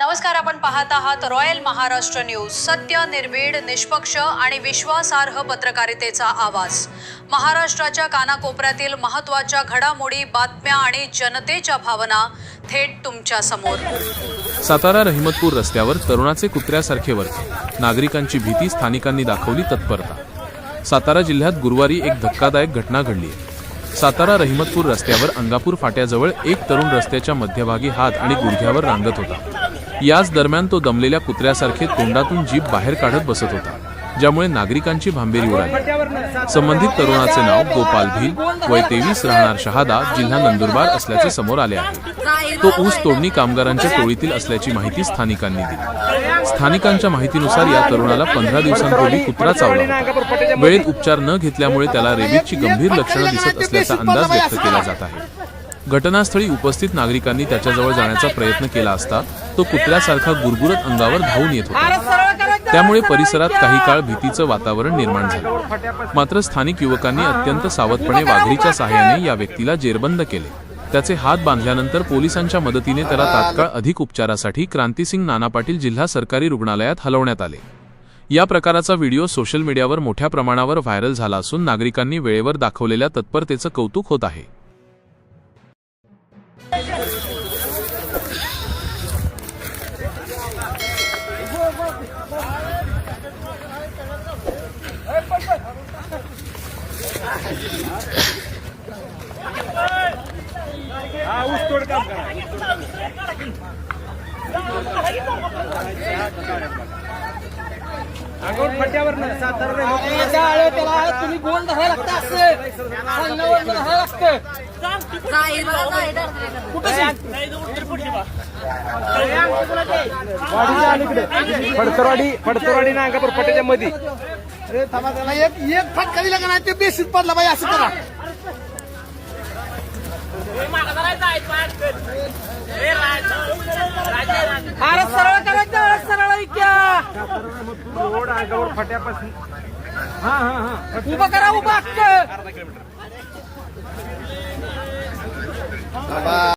नमस्कार, आपण पाहत आहात रॉयल महाराष्ट्र न्यूज। सत्य, निर्भीड, निष्पक्ष आणि विश्वासार्ह पत्रकारितेचा आवाज। महाराष्ट्राच्या कानाकोपऱ्यातील महत्त्वाच्या घडामोडी, बातम्या आणि जनतेच्या भावना थेट तुमच्या समोर। सातारा रहिमतपूर रस्त्यावर तरुणाचे कुत्र्यासारखे वर्तन, नागरिकांची भीती, स्थानिकांनी दाखवली तत्परता। सातारा जिल्ह्यात गुरुवारी एक धक्कादायक घटना घडली आहे। सातारा रहिमतपूर रस्त्यावर अंगापूर फाट्याजवळ एक तरुण रस्त्याच्या मध्यभागी हात आणि गुडघ्यावर रांगत होता। याच दरम्यान तो दमलेल्या कुत्र्यासारखे तोंडातून जीभ बाहेर काढत बसत होता, ज्यामुळे नागरिकांची भांबेरी उडाली। संबंधित तरुणाचे नाव गोपाल भील, वय 23, राहणार शहादा, जिल्हा नंदुरबार असल्याचे समोर आले आहे। तो ऊस तोडणी कामगारांच्या टोळीतील असल्याची माहिती स्थानिकांनी दिली। स्थानिकांच्या माहितीनुसार या तरुणाला 15 दिवसांपूर्वी कुत्रा चावला होता। वेळेत उपचार न घेतल्यामुळे त्याला रेबीजची गंभीर लक्षणे दिसत असल्याचा अंदाज व्यक्त केला जात आहे। घटनास्थळी उपस्थित नागरिकांनी त्याच्याजवळ जाण्याचा प्रयत्न केला असता तो कुत्र्यासारखा गुरगुरत अंगावर धावून येत होता। त्यामुळे परिसरात काही काळ भीतीचं वातावरण निर्माण झालं। मात्र स्थानिक युवकांनी अत्यंत सावधपणे वाघरीच्या सहाय्याने या व्यक्तीला जेरबंद केले। त्याचे हात बांधल्यानंतर पोलिसांच्या मदतीने त्याला तात्काळ अधिक उपचारासाठी क्रांतिसिंग नाना पाटील जिल्हा सरकारी रुग्णालयात हलवण्यात आले। या प्रकाराचा व्हिडिओ सोशल मीडियावर मोठ्या प्रमाणावर व्हायरल झाला असून नागरिकांनी वेळेवर दाखवलेल्या तत्परतेचं कौतुक होत आहे। ऊस तोड काम करा। अगोदर फट्यावर ना सातारा त्याला तुम्ही गोल धरायला लागतं, असं सांगण्यावर धरायला लागतं। फडतरवाडी ना अंगापूर फट्याच्या मध्ये। अरे थांबा, त्याला एक फटका दिला का नाही ते बेशीत पडला बाई, असं करा। अरे सरळ करायचं, सरळ रोड अंगावर फट्यापासून उभा करा, उभा